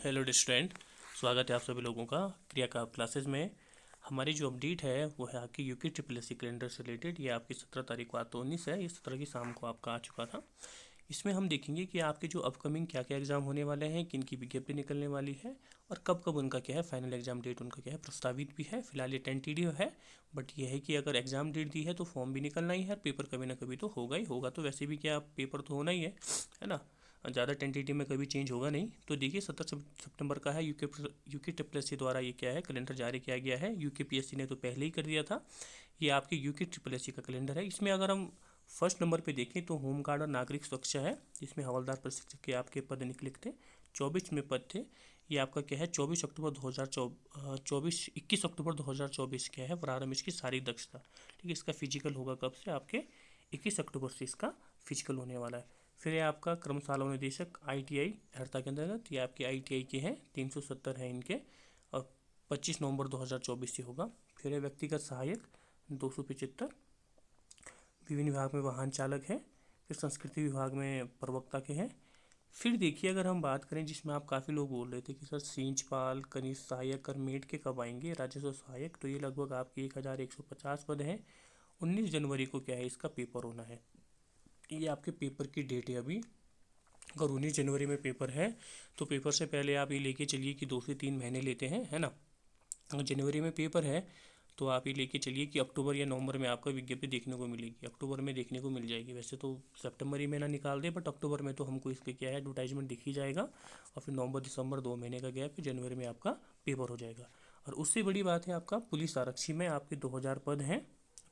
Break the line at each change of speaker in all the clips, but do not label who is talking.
Hello student, स्वागत है आप सभी लोगों का क्रिया का क्लासेस में। हमारी जो अपडेट है वो है आपकी UK triple S C calendar से रिलेटेड। ये आपकी 17 तारीख को, आज तो 19 है, ये 17 की शाम को आपका आ चुका था। इसमें हम देखेंगे कि आपके जो अपकमिंग क्या क्या एग्ज़ाम होने वाले हैं, किन की विज्ञप्ति निकलने वाली है और कब कब उनका क्या है फाइनल एग्ज़ाम डेट उनका क्या है प्रस्तावित भी है। फिलहाल ये टेंटेटिव है, बट ये है कि अगर एग्ज़ाम डेट दी है तो फॉर्म भी निकलना ही है, पेपर कभी ना कभी तो होगा ही होगा। तो वैसे भी क्या पेपर तो होना ही है ना। ज़्यादा टेंटेटिव में कभी चेंज होगा नहीं। तो देखिए 17 सितंबर का है, यूके ट्रिपल एस सी द्वारा ये क्या है कैलेंडर जारी किया गया है। यूके पीएससी ने तो पहले ही कर दिया था। ये आपके यूके ट्रिपल एस सी का कैलेंडर है। इसमें अगर हम फर्स्ट नंबर पे देखें तो होमगार्ड और नागरिक सुरक्षा है, जिसमें हवलदार प्रशिक्षक के आपके पद निकले थे। 24 में पद थे। ये आपका क्या है 24 अक्टूबर 2024 21 अक्टूबर 2024 क्या है प्रारंभ इसकी शारीरिक दक्षता। ठीक है, इसका फिजिकल होगा कब से, आपके 21 अक्टूबर से इसका फिजिकल होने वाला है। फिर ये आपका कर्मशाला निदेशक ITI हड़ता के अंतर्गत, ये आपके ITI के हैं, 370 है इनके, और 25 नवंबर 2024 से होगा। फिर है व्यक्तिगत सहायक 275, विभिन्न विभाग में वाहन चालक है। फिर संस्कृति विभाग में प्रवक्ता के हैं। फिर देखिए अगर हम बात करें जिसमें आप काफ़ी लोग बोल रहे थे कि सर सींचपाल, कनिष्ठ सहायक और मेट के कब आएंगे, राजस्व सहायक, तो ये लगभग आपके 1150 पद हैं। 19 जनवरी को क्या है इसका पेपर होना है। ये आपके पेपर की डेट है अभी। अगर 19 जनवरी में पेपर है तो पेपर से पहले आप ये लेके चलिए कि 2 से 3 महीने लेते हैं, है ना। अगर जनवरी में पेपर है तो आप ये लेके चलिए कि अक्टूबर या नवंबर में आपको विज्ञप्ति देखने को मिलेगी, अक्टूबर में देखने को मिल जाएगी। वैसे तो सितंबर ही महीना निकाल दे, बट अक्टूबर में तो हमको इसके क्या है एडवर्टाइजमेंट दिख ही जाएगा। और फिर नवंबर दिसंबर 2 महीने का गैप, फिर जनवरी में आपका पेपर हो जाएगा। और उससे बड़ी बात है आपका पुलिस आरक्षी में आपके 2000 पद हैं।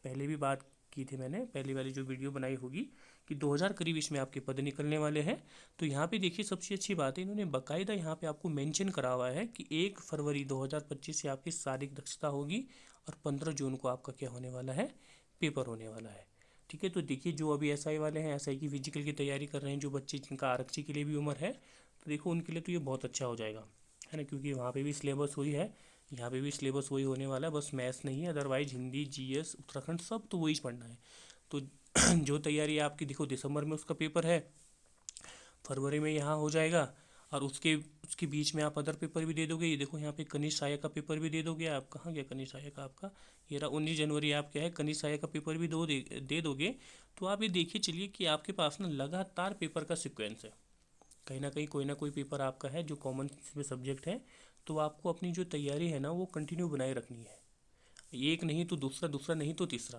पहले भी बात की थी मैंने, पहली वाली जो वीडियो बनाई होगी, कि 2000 करीब इसमें आपके पद निकलने वाले हैं। तो यहाँ पे देखिए सबसे अच्छी बात है, इन्होंने बाकायदा यहाँ पे आपको मेंशन करा हुआ है कि 1 फरवरी 2025 से आपकी शारीरिक दक्षता होगी और 15 जून को आपका क्या होने वाला है, पेपर होने वाला है। ठीक है, तो देखिए जो अभी SI वाले हैं, SI की फिजिकल की तैयारी कर रहे हैं, जो बच्चे जिनका आरक्षी के लिए भी उम्र है, तो देखो उनके लिए तो ये बहुत अच्छा हो जाएगा, है ना, क्योंकि वहाँ पे भी सिलेबस वही है, यहाँ पे भी सिलेबस वही होने वाला है, बस मैथ्स नहीं है, अदरवाइज हिंदी, GS, उत्तराखंड सब तो वही पढ़ना है। तो जो तैयारी आपकी देखो दिसंबर में उसका पेपर है, फरवरी में यहाँ हो जाएगा, और उसके उसके बीच में आप अदर पेपर भी दे दोगे। ये देखो यहाँ पे कनिष्ठ सहायक का पेपर भी दे दोगे आप, कहाँ गया कनिष्ठ सहायक का आपका, ये रहा 19 जनवरी आप क्या है कनिष्ठ सहायक का पेपर भी दे दोगे। तो आप ये देखिए चलिए कि आपके पास ना लगातार पेपर का सिक्वेंस है, कहीं ना कहीं कोई ना कोई पेपर आपका है जो कॉमन में सब्जेक्ट है। तो आपको अपनी जो तैयारी है ना वो कंटिन्यू बनाए रखनी है, एक नहीं तो दूसरा, दूसरा नहीं तो तीसरा,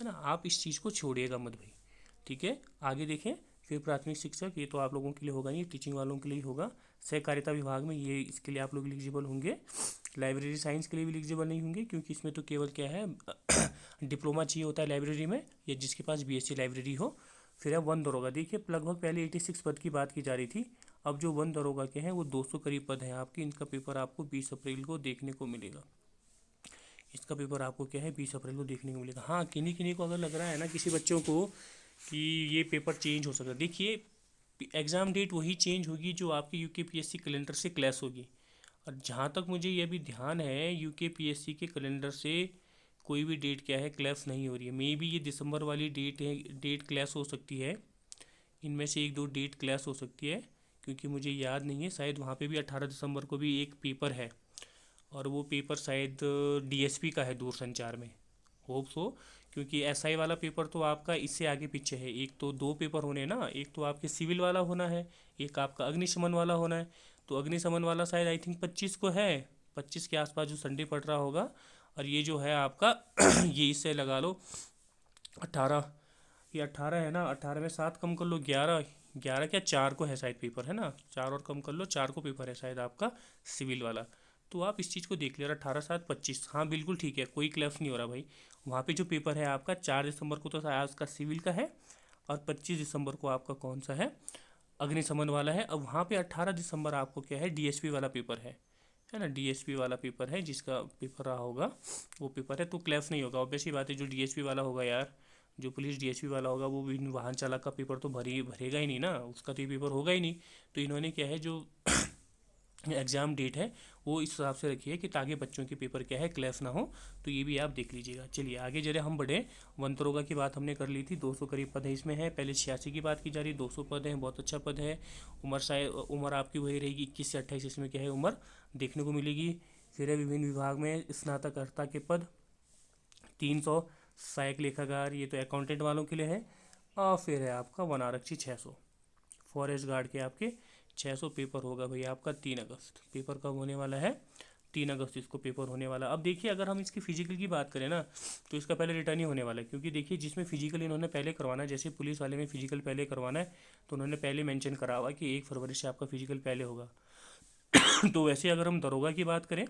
है ना। आप इस चीज़ को छोड़िएगा मत भाई। ठीक है, आगे देखें। फिर प्राथमिक शिक्षक, ये तो आप लोगों के लिए होगा नहीं, टीचिंग वालों के लिए ही होगा। सहकारिता विभाग में ये इसके लिए आप लोग एलिजिबल होंगे। लाइब्रेरी साइंस के लिए भी एलिजिबल नहीं होंगे, क्योंकि इसमें तो केवल क्या है डिप्लोमा चाहिए होता है लाइब्रेरी में, या जिसके पास BSc लाइब्रेरी हो। फिर है वन दरोगा, देखिए लगभग पहले 86 पद की बात की जा रही थी, अब जो वन दरोगा के हैं वो 200 करीब पद हैं आपके। इनका पेपर आपको 20 अप्रैल को देखने को मिलेगा। इसका पेपर आपको क्या है 20 अप्रैल को देखने को मिलेगा। हाँ, किन्हीं किन्हीं को अगर लग रहा है ना किसी बच्चों को कि ये पेपर चेंज हो सकता है, देखिए एग्ज़ाम डेट वही चेंज होगी जो आपकी UKPSC कैलेंडर से क्लैश होगी। और जहाँ तक मुझे ये भी ध्यान है UKPSC के कैलेंडर से कोई भी डेट क्या है क्लैश नहीं हो रही है। मे बी ये दिसंबर वाली डेट है, डेट क्लैश हो सकती है, इनमें से एक दो डेट क्लैश हो सकती है, क्योंकि मुझे याद नहीं है, शायद वहाँ पे भी 18 दिसंबर को भी एक पेपर है, और वो पेपर शायद DSP का है दूरसंचार में, होप सो। क्योंकि SI वाला पेपर तो आपका इससे आगे पीछे है, एक तो दो पेपर होने ना, एक तो आपके सिविल वाला होना है, एक आपका अग्निशमन वाला होना है। तो अग्निशमन वाला शायद आई थिंक 25 को है, 25 के आसपास जो संडे पड़ रहा होगा। और ये जो है आपका ये इससे लगा लो 18, ये 18 है ना, 18 में 7 कम कर लो, 11, 11 क्या 4 को है शायद पेपर, है ना, 4 और कम कर लो, 4 को पेपर है शायद आपका सिविल वाला। तो आप इस चीज़ को देख लिया, 18 7 25, हाँ बिल्कुल ठीक है, कोई क्लैश नहीं हो रहा भाई। वहाँ पे जो पेपर है आपका 4 दिसंबर को तो शायद उसका सिविल का है, और 25 दिसंबर को आपका कौन सा है, अग्निशमन वाला है। अब वहाँ पे 18 दिसंबर आपको क्या है DSP वाला पेपर है ना, DSP वाला पेपर है, जिसका पेपर रहा होगा वो पेपर है, तो क्लैश नहीं होगा। ऑब्वियस ही बात है, जो DSP वाला होगा यार, जो पुलिस DSP वाला होगा वो भी वाहन चालक का पेपर तो भरेगा ही नहीं ना, उसका तो ये पेपर होगा ही नहीं। तो इन्होंने क्या है जो एग्ज़ाम डेट है वो इस हिसाब से रखिए कि ताकि बच्चों के पेपर क्या है क्लैश ना हो। तो ये भी आप देख लीजिएगा। चलिए आगे जरे हम बढ़े। वंतरोगा की बात हमने कर ली थी, 200 करीब पद है इसमें है। पहले 86 की बात की जा रही है, 200 पद है, बहुत अच्छा पद है। उम्र शायद उम्र आपकी वही रहेगी 21 से 28, इसमें क्या है उम्र देखने को मिलेगी। फिर है विभिन्न विभाग में स्नातकर्ता के पद 300, सहायक लेखाकार ये तो अकाउंटेंट वालों के लिए है। और फिर है आपका वन आरक्षी 600, फॉरेस्ट गार्ड के आपके 600 पेपर होगा भैया आपका 3 अगस्त। पेपर कब होने वाला है? 3 अगस्त इसको पेपर होने वाला। अब देखिए अगर हम इसकी फिजिकल की बात करें ना तो इसका पहले रिटर्न ही होने वाला है, क्योंकि देखिए जिसमें फिजिकल इन्होंने पहले करवाना है, जैसे पुलिस वाले में फिजिकल पहले करवाना है तो उन्होंने पहले मेंशन करा हुआ कि 1 फरवरी से आपका फिजिकल पहले होगा। तो वैसे अगर हम दरोगा की बात करें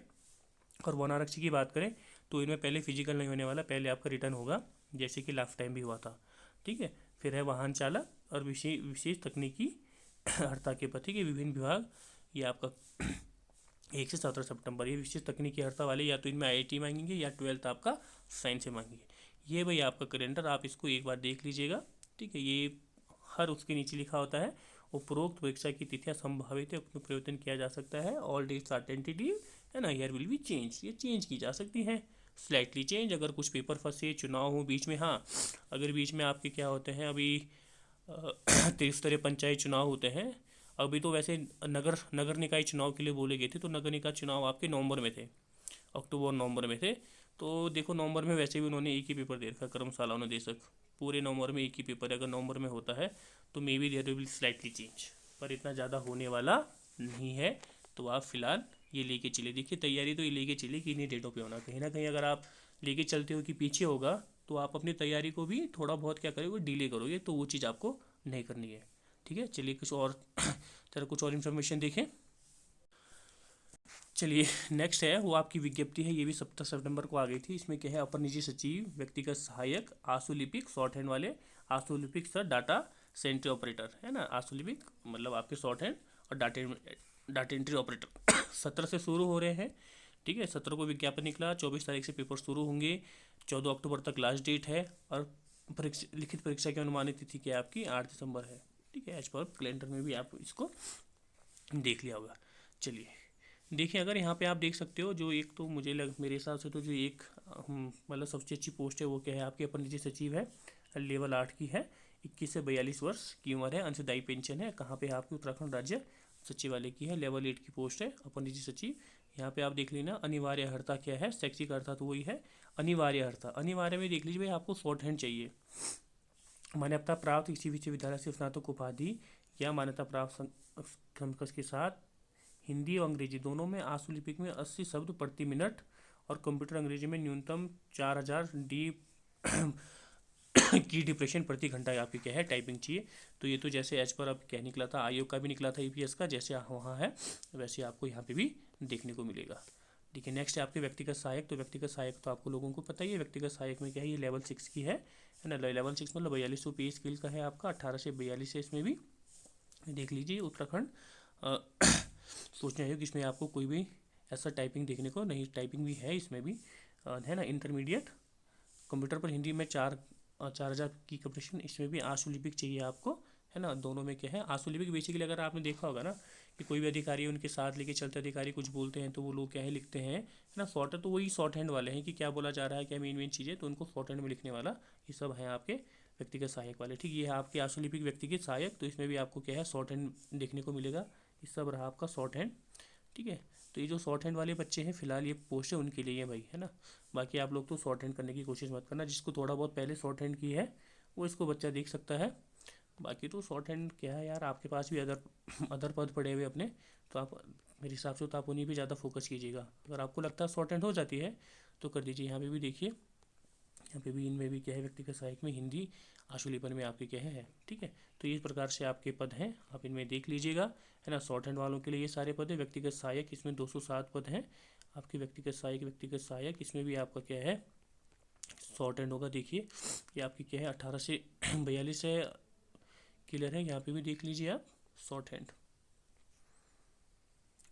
और वन आरक्षी की बात करें तो इनमें पहले फिजिकल नहीं होने वाला, पहले आपका रिटर्न होगा, जैसे कि लास्ट टाइम भी हुआ था। ठीक है। फिर है वाहन चालक और विशेष विशेष तकनीकी हर्ता के पति के विभिन्न विभाग, ये आपका 1 से 17 सितंबर। ये विशेष तकनीकी हर्ता वाले या तो इनमें IIT मांगेंगे या 12th आपका साइंस से मांगेंगे। ये भाई आपका कैलेंडर, आप इसको एक बार देख लीजिएगा। ठीक है। ये हर उसके नीचे लिखा होता है उपरोक्त परीक्षा की तिथियां संभावित है, उसमें परिवर्तन किया जा सकता है। ऑल डेट्स आर टेंटेटिव है ना, ईयर विल बी चेंज, ये चेंज की जा सकती है, स्लाइटली चेंज अगर कुछ पेपर फंसे, चुनाव हो बीच में। हाँ, अगर बीच में आपके क्या होते हैं अभी 33 पंचायत चुनाव होते हैं। अभी तो वैसे नगर नगर निकाय चुनाव के लिए बोले गए थे, तो नगर निकाय चुनाव आपके नवंबर में थे, अक्टूबर नवंबर में थे। तो देखो नवंबर में वैसे भी उन्होंने एक ही पेपर दे रखा, कर्मशाला निदेशक, पूरे नवंबर में एक ही पेपर है। अगर नवंबर में होता है तो maybe there will slightly change, पर इतना ज़्यादा होने वाला नहीं है। तो आप फिलहाल ये लेके चले, देखिए तैयारी तो ये लेके चले कि इन्हीं डेटों पे होना। कहीं ना कहीं अगर आप लेके चलते हो कि पीछे होगा तो आप अपनी तैयारी को भी थोड़ा बहुत क्या करोगे, डिले करोगे, तो वो चीज़ आपको नहीं करनी है। ठीक है। चलिए कुछ और तरह कुछ और इन्फॉर्मेशन देखें। चलिए नेक्स्ट है वो आपकी विज्ञप्ति है, ये भी 17 सितंबर को आ गई थी। इसमें क्या है, अपर निजी सचिव, व्यक्तिगत सहायक, आशुलिपिक शॉर्ट हैंड वाले, आशुलिपिक सर डाटा सेंट्री ऑपरेटर है ना, आशुलिपिक मतलब आपके शॉर्ट हैंड और डाटा एंट्री ऑपरेटर 17 से शुरू हो रहे हैं। ठीक है। 17 को विज्ञापन निकला, 24 तारीख से पेपर शुरू होंगे, 14 अक्टूबर तक लास्ट डेट है। और परीक्षा लिखित परीक्षा की अनुमानित तिथि क्या है आपकी 8 दिसंबर है। ठीक है। एज पर कैलेंडर में भी आप इसको देख लिया होगा। चलिए देखिए अगर यहाँ पे आप देख सकते हो, जो एक तो मेरे हिसाब से तो जो एक मतलब सबसे अच्छी पोस्ट है वो क्या है आपके अपर निजी सचिव है, लेवल 8 की है, 21 से 42 वर्ष की उम्र है, अंशदायी पेंशन है। कहाँ पे आपकी उत्तराखंड राज्य सचिवालय की है, लेवल 8 की पोस्ट है अपर निजी सचिव। यहाँ पे आप देख लेना अनिवार्य अर्हता क्या है, शैक्षिक अर्हता तो वही है, अनिवार्य अर्हता। अनिवार्य में देख लीजिए भाई आपको शॉर्ट हैंड चाहिए, मान्यता प्राप्त किसी विश्वविद्यालय से स्नातक उपाधि या मान्यता प्राप्त समकक्ष के साथ हिंदी और अंग्रेजी दोनों में आशुलिपिक में 80 शब्द प्रति मिनट और कंप्यूटर अंग्रेजी में न्यूनतम 4000 डी की डिप्रेशन प्रति घंटा आपकी क्या है टाइपिंग चाहिए। तो ये तो जैसे एज पर अब क्या निकला था, आयोग का भी निकला था EPS का, जैसे वहाँ है वैसे आपको यहाँ पे भी देखने को मिलेगा। ठीक है। नेक्स्ट है आपके व्यक्तिगत सहायक। तो व्यक्तिगत सहायक तो आपको लोगों को पता ही है, व्यक्तिगत सहायक में क्या है, ये लेवल 6 की है ना, लेवल 6 मतलब 4200 पे स्केल का है आपका, 18 से 42 है। इसमें भी देख लीजिए उत्तराखंड सूचना आयोग, इसमें आपको कोई भी ऐसा टाइपिंग देखने को नहीं, टाइपिंग भी है इसमें भी है ना। इंटरमीडिएट कंप्यूटर पर हिंदी में 4000 की कंपटीशन, इसमें भी आशुलिपिक चाहिए आपको है ना। दोनों में क्या है आशुलिपिक, बेसिकली अगर आपने देखा होगा ना कि कोई भी अधिकारी उनके साथ लेके चलते अधिकारी कुछ बोलते हैं तो वो लोग क्या है लिखते हैं है ना, शॉर्ट है तो वही शॉर्ट हैंड वाले हैं कि क्या बोला जा रहा है, क्या मेन चीज़ें, तो उनको शॉर्ट हैंड में लिखने वाला ये सब है आपके व्यक्तिगत सहायक वाले। ठीक, ये है आपके आशुलिपिक व्यक्तिगत सहायक, तो इसमें भी आपको क्या है शॉर्ट हैंड देखने को मिलेगा। ये सब रहा आपका शॉर्ट हैंड। ठीक है। तो ये जो शॉर्ट हैंड वाले बच्चे हैं फिलहाल ये पोस्ट है उनके लिए भाई है ना। बाकी आप लोग तो शॉर्ट हैंड करने की कोशिश मत करना, जिसको थोड़ा बहुत पहले शॉर्ट हैंड की है वो इसको बच्चा देख सकता है। बाकी तो शॉर्ट हैंड क्या है यार, आपके पास भी अदर पद पड़े हुए अपने, तो आप मेरे हिसाब से तो आप उन्हीं पर ज़्यादा फोकस कीजिएगा। अगर आपको लगता है शॉर्ट हैंड हो जाती है तो कर दीजिए। यहाँ पे भी देखिए, यहाँ पे भी इनमें भी क्या है व्यक्तिगत सहायक में हिंदी आशुलिपन में आपके क्या है। ठीक है। तो इस प्रकार से आपके पद हैं, आप इनमें देख लीजिएगा है ना। शॉर्ट हैंड वालों के लिए ये सारे पद हैं। व्यक्तिगत सहायक इसमें 207 पद हैं आपके, व्यक्तिगत सहायक इसमें भी आपका क्या है शॉर्ट हैंड होगा। देखिए ये आपकी क्या है 18 से 42 है, क्लियर है। यहाँ पे भी देख लीजिए आप शॉर्ट हैंड,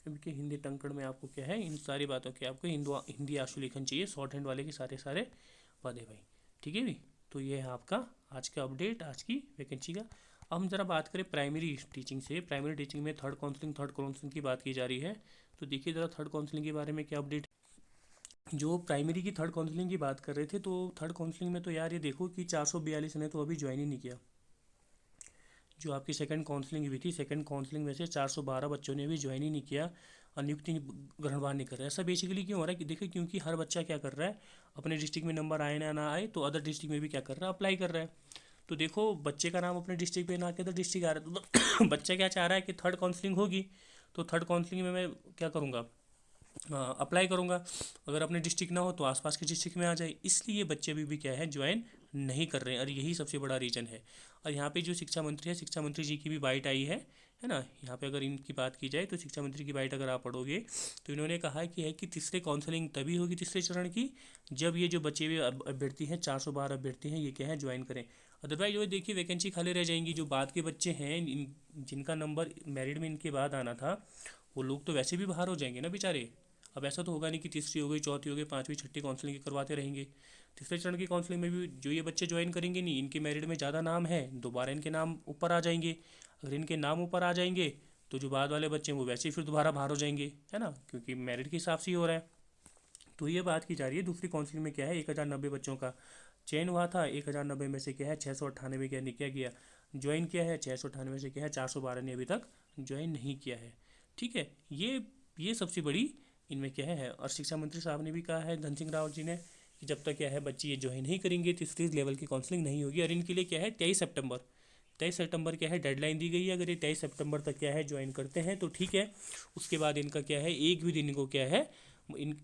क्योंकि हिंदी टंकण में आपको क्या है इन सारी बातों के आपको हिंदी आशुलेखन चाहिए, शॉर्ट हैंड वाले के सारे पद है भाई। ठीक है भी। तो ये है आपका आज का अपडेट, आज की वैकेंसी का। अब हम ज़रा बात करें प्राइमरी टीचिंग से। प्राइमरी टीचिंग में थर्ड काउंसलिंग की बात की जा रही है। तो देखिए ज़रा थर्ड काउंसलिंग के बारे में क्या अपडेट। जो प्राइमरी की थर्ड काउंसलिंग की बात कर रहे थे, तो थर्ड काउंसलिंग में तो यार ये देखो कि 442 ने तो अभी ज्वाइन ही नहीं किया। जो आपकी सेकंड काउंसलिंग हुई थी, सेकंड काउंसलिंग में से 412 बच्चों ने अभी ज्वाइन ही नहीं किया और नियुक्ति ग्रहणवार नहीं कर रहा है। ऐसा बेसिकली क्यों हो रहा है कि देखिए, क्योंकि हर बच्चा क्या कर रहा है, अपने डिस्ट्रिक्ट में नंबर आए ना आए तो अदर डिस्ट्रिक्ट में भी क्या कर रहा है, अप्लाई कर रहा है। तो देखो, बच्चे का नाम अपने डिस्ट्रिक्ट पे ना के अदर डिस्ट्रिक्ट आ रहा है, तो बच्चा क्या चाह रहा है कि थर्ड काउंसलिंग होगी तो थर्ड काउंसलिंग में मैं क्या करूँगा, अप्लाई करूँगा। अगर अपने डिस्ट्रिक्ट ना हो तो आसपास के डिस्ट्रिक्ट में आ जाए, इसलिए बच्चे अभी भी क्या है, ज्वाइन नहीं कर रहे हैं, और यही सबसे बड़ा रीज़न है। और यहाँ पे जो शिक्षा मंत्री है, शिक्षा मंत्री जी की भी बाइट आई है ना। यहाँ पे अगर इनकी बात की जाए तो शिक्षा मंत्री की बाइट अगर आप पढ़ोगे तो इन्होंने कहा कि तीसरे काउंसलिंग तभी होगी, तीसरे चरण की, जब ये जो बचे हुए अभ्यर्थी हैं, 412 अभ्यर्थी हैं, ये क्या है, ज्वाइन करें। अदरवाइज वो देखिए वैकेंसी खाली रह जाएंगी। जो बाद के बच्चे हैं, जिनका नंबर मेरिट में इनके बाद आना था, वो लोग तो वैसे भी बाहर हो जाएंगे ना बेचारे। अब ऐसा तो होगा नहीं कि तीसरी हो गई, चौथी हो गई, पाँचवीं छठी काउंसलिंग करवाते रहेंगे। तीसरे चरण की काउंसलिंग में भी जो ये बच्चे ज्वाइन करेंगे नहीं, इनके मेरिट में ज़्यादा नाम है, दोबारा इनके नाम ऊपर आ जाएंगे। अगर इनके नाम ऊपर आ जाएंगे तो जो बाद वाले बच्चे हैं वो वैसे ही फिर दोबारा बाहर हो जाएंगे, है ना, क्योंकि मेरिट के हिसाब से ही हो रहा है। तो ये बात की जा रही है। दूसरी काउंसलिंग में क्या है, 1090 बच्चों का चयन हुआ था। 1090 में से क्या है, 698 क्या नहीं किया ज्वाइन किया है। 698 में से क्या है, 412 ने अभी तक ज्वाइन नहीं किया है। ठीक है, ये सबसे बड़ी इनमें क्या है। और शिक्षा मंत्री साहब ने भी कहा है, धन सिंह रावत जी ने, कि जब तक क्या है बच्चे ये ज्वाइन नहीं करेंगे तीसरी लेवल की काउंसलिंग नहीं होगी। और इनके लिए क्या है, 23 सितंबर क्या है, डेडलाइन दी गई है। अगर ये 23 सितंबर तक क्या है ज्वाइन करते हैं तो ठीक है। उसके बाद इनका क्या है, एक भी दिन इनको क्या है, इन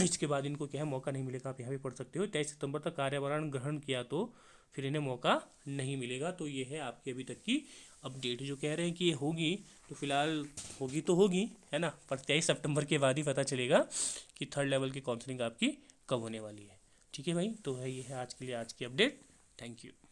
इसके बाद इनको क्या है, मौका नहीं मिलेगा। आप यहाँ भी पढ़ सकते हो, 23 सितंबर तक कार्यभारण ग्रहण किया तो फिर इन्हें मौका नहीं मिलेगा। तो ये है आपकी अभी तक की अपडेट। जो कह रहे हैं कि ये होगी, तो फिलहाल होगी तो होगी, है ना, पर 23 सितंबर के बाद ही पता चलेगा कि थर्ड लेवल की काउंसलिंग आपकी कब होने वाली है। ठीक है भाई, तो है ये है आज के लिए आज की अपडेट। Thank you.